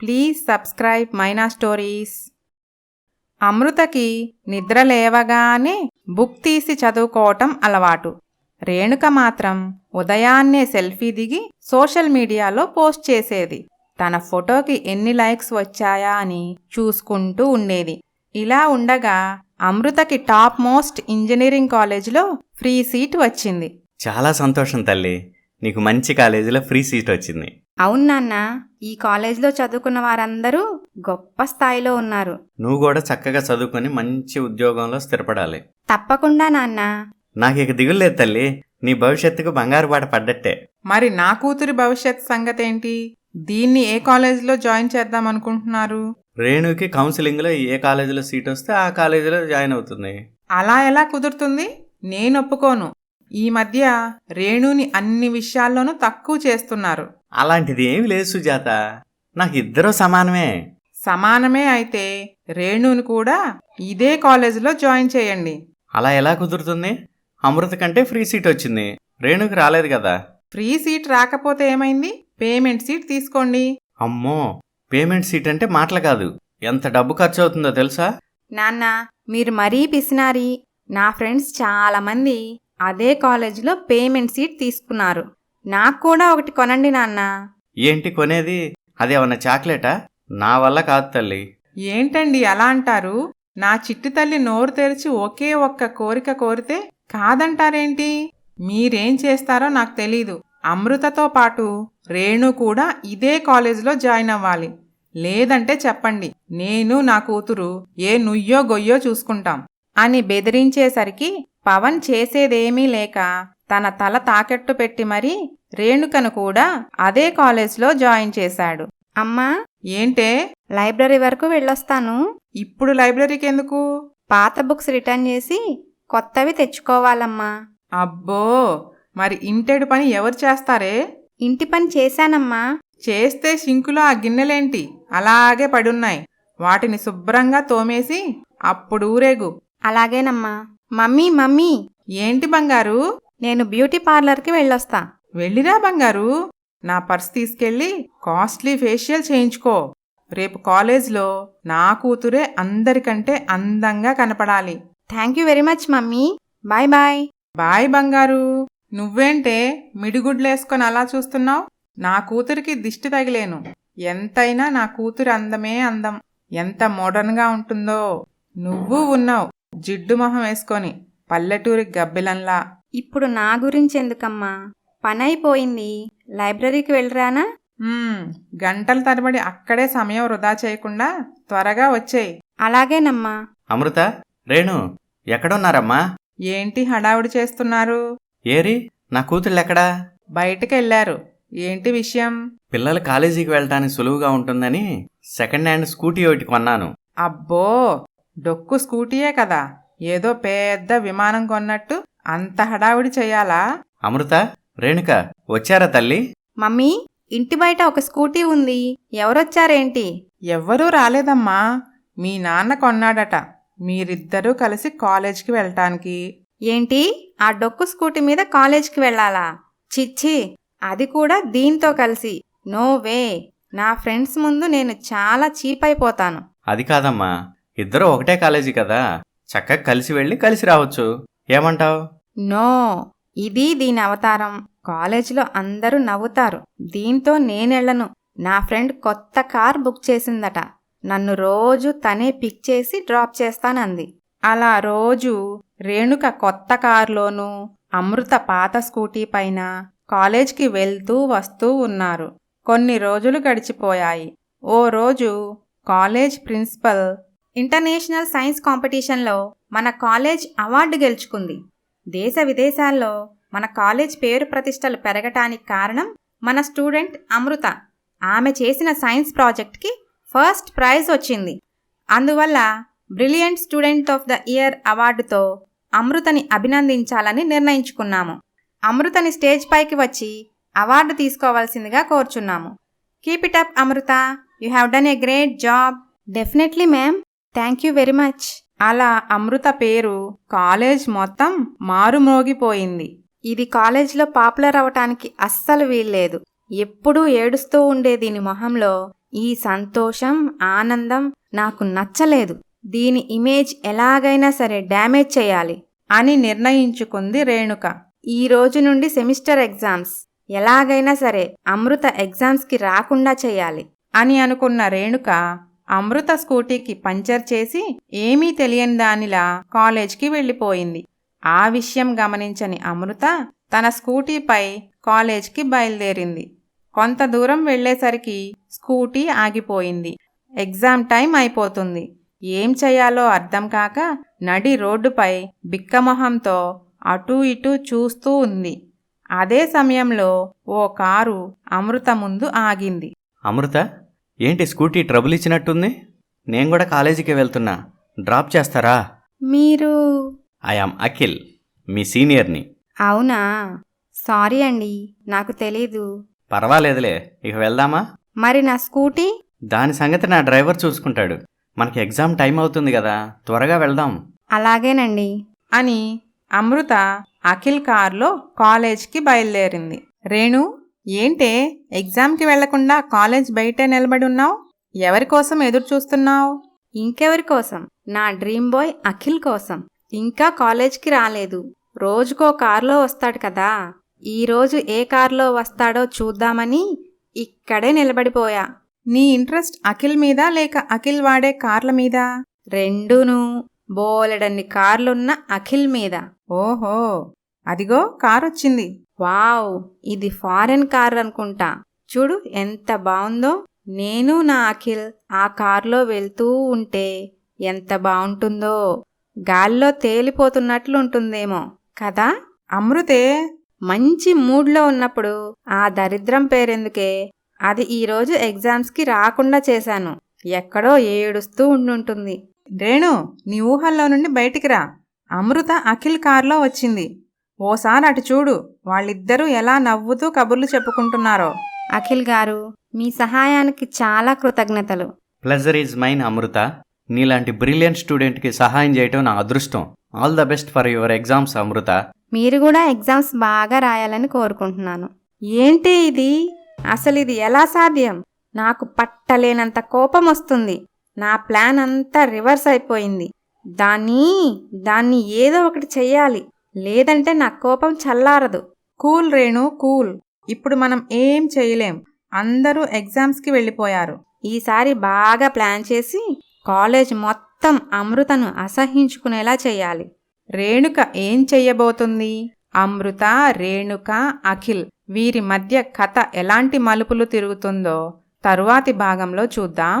Please subscribe Maina stories. అమృతకి నిద్ర లేవగానే బుక్ తీసి చదువుకోవటం అలవాటు. రేణుక మాత్రం ఉదయాన్నే సెల్ఫీ దిగి సోషల్ మీడియాలో పోస్ట్ చేసేది. తన ఫోటోకి ఎన్ని లైక్స్ వచ్చాయా అని చూసుకుంటూ ఉండేది. ఇలా ఉండగా అమృతకి టాప్ మోస్ట్ ఇంజనీరింగ్ కాలేజీలో ఫ్రీ సీట్ వచ్చింది. చాలా సంతోషం తల్లి, నీకు మంచి కాలేజీలో ఫ్రీ సీట్ వచ్చింది. అవును నాన్న, ఈ కాలేజ్లో చదువుకున్న వారందరూ గొప్ప స్థాయిలో ఉన్నారు. నువ్వు కూడా చక్కగా చదువుకొని మంచి ఉద్యోగంలో స్థిరపడాలి. తప్పకుండా నాన్న. నాకు ఇక దిగులేదు తల్లి, నీ భవిష్యత్తుకు బంగారు బాట పడ్డట్టే. మరి నా కూతురి భవిష్యత్ సంగతేంటి? దీన్ని ఏ కాలేజీలో జాయిన్ చేద్దాం అనుకుంటున్నారు? రేణుకి కౌన్సిలింగ్లో ఏ కాలేజీలో సీట్ వస్తే ఆ కాలేజీలో జాయిన్ అవుతుంది. అలా ఎలా కుదురుతుంది? నేను ఒప్పుకోను. ఈ మధ్య రేణుని అన్ని విషయాల్లోనూ తక్కువ చేస్తున్నారు. అలాంటిది ఏమి లేదు సుజాత, నాకు ఇద్దరూ సమానమే. సమానమే అయితే రేణుని కూడా ఇదే కాలేజీలో జాయిన్ చేయండి. అలా ఎలా కుదురుతుంది? అమృత కంటే ఫ్రీ సీట్ వచ్చింది, రేణుకి రాలేదు కదా. ఫ్రీ సీట్ రాకపోతే ఏమైంది? పేమెంట్ సీట్ తీసుకోండి. అమ్మో, పేమెంట్ సీట్ అంటే మాటలు కాదు, ఎంత డబ్బు ఖర్చు అవుతుందో తెలుసా? నాన్న, మీరు మరీ పిసినారి. నా ఫ్రెండ్స్ చాలామంది అదే కాలేజీలో పేమెంట్ సీట్ తీసుకున్నారు. నాకు కూడా ఒకటి కొనండి నాన్న. ఏంటి కొనేది? అదేమన్నా చాక్లెటా? నా వల్ల కాదు తల్లి. ఏంటండి అలా అంటారు? నా చిట్టి తల్లి నోరు తెరిచి ఒకే ఒక్క కోరిక కోరితే కాదంటారేంటి? మీరేం చేస్తారో నాకు తెలీదు. అమృతతో పాటు రేణు కూడా ఇదే కాలేజీలో జాయిన్ అవ్వాలి. లేదంటే చెప్పండి, నేను నా కూతురు ఏ నుయ్యో గొయ్యో చూసుకుంటాం అని బెదిరించేసరికి పవన్ చేసేదేమీ లేక తన తల తాకెట్టు పెట్టి మరీ రేణుకను కూడా అదే కాలేజ్లో జాయిన్ చేశాడు. అమ్మా, ఏంటే? లైబ్రరీ వరకు వెళ్ళొస్తాను. ఇప్పుడు లైబ్రరీకి ఎందుకు? పాత బుక్స్ రిటర్న్ చేసి కొత్తవి తెచ్చుకోవాలమ్మా. అబ్బో, మరి ఇంటెడు పని ఎవరు చేస్తారే? ఇంటి పని చేశానమ్మా. చేస్తే సింకులో ఆ గిన్నెలేంటి అలాగే పడున్నాయి? వాటిని శుభ్రంగా తోమేసి అప్పుడు ఊరేగు. అలాగేనమ్మా. మమ్మీ మమ్మీ, ఏంటి బంగారు? నేను బ్యూటీ పార్లర్కి వెళ్ళొస్తా. వెళ్ళిరా బంగారు. నా పర్స్ తీసుకెళ్ళి కాస్ట్లీ ఫేషియల్ చేయించుకో. రేపు కాలేజ్లో నా కూతురే అందరికంటే అందంగా కనపడాలి. Thank you very much mummy. Bye bye. Bye బంగారు. నువ్వేంటే మిడిగుడ్లేసుకొని అలా చూస్తున్నావు? నా కూతురికి దిష్టి తగిలేను. ఎంతైనా నా కూతురి అందమే అందం. ఎంత మోడర్న్గా ఉంటుందో. నువ్వు ఉన్నావు జిడ్డు మొహం వేసుకొని పల్లెటూరి గబ్బిలంలా. ఇప్పుడు నా గురించి ఎందుకమ్మా? పనైపోయింది. లైబ్రరీకి వెళ్ళరానా? గంటల తరబడి అక్కడే సమయం వృధా చేయకుండా త్వరగా వచ్చేయి. అలాగేనమ్మా. అమృత, రేణు ఎక్కడున్నారమ్మా? ఏంటి హడావుడి చేస్తున్నారు? ఏరి, నా కూతుళ్ళెక్కడా? బయటకెళ్లారు. ఏంటి విషయం? పిల్లలు కాలేజీకి వెళ్ళటానికి సులువుగా ఉంటుందని సెకండ్ హ్యాండ్ స్కూటీ ఒకటి కొన్నాను. అబ్బో, డొక్కు స్కూటీయే కదా, ఏదో పెద్ద విమానం కొన్నట్టు అంత హడావుడి చెయ్యాలా? అమృత, రేణుక వచ్చారా తల్లి? మమ్మీ, ఇంటి బయట ఒక స్కూటీ ఉంది. ఎవరొచ్చారేంటి? ఎవ్వరూ రాలేదమ్మా. మీ నాన్న కొన్నాడట. మీరిద్దరూ కలిసి కాలేజ్కి వెళ్ళటానికి. ఏంటి, ఆ డొక్కు స్కూటీ మీద కాలేజ్కి వెళ్ళాలా? చిచ్చి, అది కూడా దీంతో కలిసి. No way. నా ఫ్రెండ్స్ ముందు నేను చాలా చీప్ అయిపోతాను. అది కాదమ్మా, ఇద్దరు ఒకటే కాలేజీ కదా, చక్కగా కలిసి వెళ్ళి కలిసి రావచ్చు. ఏమంటావ్? నో, ఇది దీని అవతారం. కాలేజీలో అందరూ నవ్వుతారు. దీంతో నేనెళ్ళను. నా ఫ్రెండ్ కొత్త కార్ బుక్ చేసిందట. నన్ను రోజు తనే పిక్ చేసి డ్రాప్ చేస్తానంది. అలా రోజు రేణుక కొత్త కారులోనూ అమృత పాత స్కూటీ పైన కాలేజ్కి వెళ్తూ వస్తూ ఉన్నారు. కొన్ని రోజులు గడిచిపోయాయి. ఓ రోజు కాలేజ్ ప్రిన్సిపల్ ఇంటర్నేషనల్ సైన్స్ కాంపిటీషన్లో మన కాలేజ్ అవార్డు గెలుచుకుంది. దేశ విదేశాల్లో మన కాలేజ్ పేరు ప్రతిష్టలు పెరగటానికి కారణం మన స్టూడెంట్ అమృత. ఆమె చేసిన సైన్స్ ప్రాజెక్ట్కి ఫస్ట్ ప్రైజ్ వచ్చింది. అందువల్ల brilliant student of the year అవార్డుతో అమృతని అభినందించాలని నిర్ణయించుకున్నాము. అమృతని స్టేజ్ పైకి వచ్చి అవార్డు తీసుకోవాల్సిందిగా కోరుచున్నాము. Keep it up Amrita, you have done a great job. Definitely ma'am, thank you very much. అలా అమృత పేరు కాలేజ్ మొత్తం మారుమోగిపోయింది. ఇది కాలేజ్లో పాపులర్ అవటానికి అస్సలు వీల్లేదు. ఎప్పుడూ ఏడుస్తూ ఉండే దీని మొహంలో ఈ సంతోషం, ఆనందం నాకు నచ్చలేదు. దీని ఇమేజ్ ఎలాగైనా సరే డ్యామేజ్ చేయాలి అని నిర్ణయించుకుంది రేణుక. ఈ రోజు నుండి సెమిస్టర్ ఎగ్జామ్స్. ఎలాగైనా సరే అమృత ఎగ్జామ్స్కి రాకుండా చేయాలి అని అనుకున్న రేణుక అమృత స్కూటీకి పంచర్ చేసి ఏమీ తెలియని దానిలా కాలేజ్కి వెళ్ళిపోయింది. ఆ విషయం గమనించని అమృత తన స్కూటీపై కాలేజ్కి బయలుదేరింది. కొంత దూరం వెళ్ళేసరికి స్కూటీ ఆగిపోయింది. ఎగ్జామ్ టైం అయిపోతుంది. ఏం చెయ్యాలో అర్థం కాక నడి రోడ్డుపై బిక్కమొహంతో అటూ ఇటూ చూస్తూ ఉంది. అదే సమయంలో ఓ కారు అమృత ముందు ఆగింది. అమృత, ఏంటి స్కూటీ ట్రబుల్ ఇచ్చినట్టుంది? నేను కూడా కాలేజీకి వెళ్తున్నా, డ్రాప్ చేస్తారా? మీరు? ఐఆమ్ అఖిల్, మీ సీనియర్ని. అవునా, సారీ అండి, నాకు తెలీదు. పర్వాలేదులే, ఇక వెళ్దామా? మరి నా స్కూటీ? దాని సంగతి నా డ్రైవర్ చూసుకుంటాడు. మనకి ఎగ్జామ్ టైం అవుతుంది కదా, త్వరగా వెళ్దాం. అలాగేనండి అని అమృత అఖిల్ కారులో కాలేజ్కి బయలుదేరింది. రేణు, ఏంటే ఎగ్జామ్కి వెళ్లకుండా కాలేజ్ బయటే నిలబడి ఉన్నావు? ఎవరి కోసం ఎదురు చూస్తున్నావు? ఇంకెవరి కోసం? నా డ్రీమ్ బాయ్ అఖిల్ కోసం. ఇంకా కాలేజ్కి రాలేదు. రోజుకో కారులో వస్తాడు కదా, ఈరోజు ఏ కారులో వస్తాడో చూద్దామని ఇక్కడే నిలబడిపోయా. నీ ఇంట్రెస్ట్ అఖిల్ మీద లేక అఖిల్ వాడే కార్ల మీద? రెండూను. బోలెడన్ని కార్లున్న అఖిల్ మీద. ఓహో, అదిగో కారొచ్చింది. వావ్, ఇది ఫారెన్ కార్ అనుకుంటా. చూడు ఎంత బావుందో. నేను నా అఖిల్ ఆ కార్లో వెళ్తూ ఉంటే ఎంత బావుంటుందో. గాల్లో తేలిపోతున్నట్లు ఉంటుందేమో కదా. అమృతే, మంచి మూడ్లో ఉన్నప్పుడు ఆ దరిద్రం పేరెందుకే. అది ఈరోజు ఎగ్జామ్స్కి రాకుండా చేశాను. ఎక్కడో ఏడుస్తూ ఉండుంటుంది. రేణు, నీ ఊహల్లో నుండి బయటికి రా. అమృత అఖిల్ కారులో వచ్చింది. ఓసారి అటు చూడు, వాళ్ళిద్దరూ ఎలా నవ్వుతూ కబుర్లు చెప్పుకుంటున్నారో. అఖిల్ గారు, మీ సహాయానికి చాలా కృతజ్ఞతలు. Pleasure is mine Amrita. నీలాంటి బ్రిలియంట్ స్టూడెంట్కి సహాయం చేయటం నా అదృష్టం. All the best for your exams Amrita. మీరు కూడా ఎగ్జామ్స్ బాగా రాయాలని కోరుకుంటున్నాను. ఏంటి ఇది? అసలు ఇది ఎలా సాధ్యం? నాకు పట్టలేనంత కోపం వస్తుంది. నా ప్లాన్ అంతా రివర్స్ అయిపోయింది. దాన్ని ఏదో ఒకటి చెయ్యాలి, లేదంటే నా కోపం చల్లారదు. Cool Renu, cool. ఇప్పుడు మనం ఏం చేయలేం. అందరూ ఎగ్జామ్స్కి వెళ్ళిపోయారు. ఈసారి బాగా ప్లాన్ చేసి కాలేజ్ మొత్తం అమృతను అసహ్యించుకునేలా చెయ్యాలి. రేణుక ఏం చెయ్యబోతుంది? అమృత, రేణుక, అఖిల్ వీరి మధ్య కథ ఎలాంటి మలుపులు తిరుగుతుందో తరువాతి భాగంలో చూద్దాం.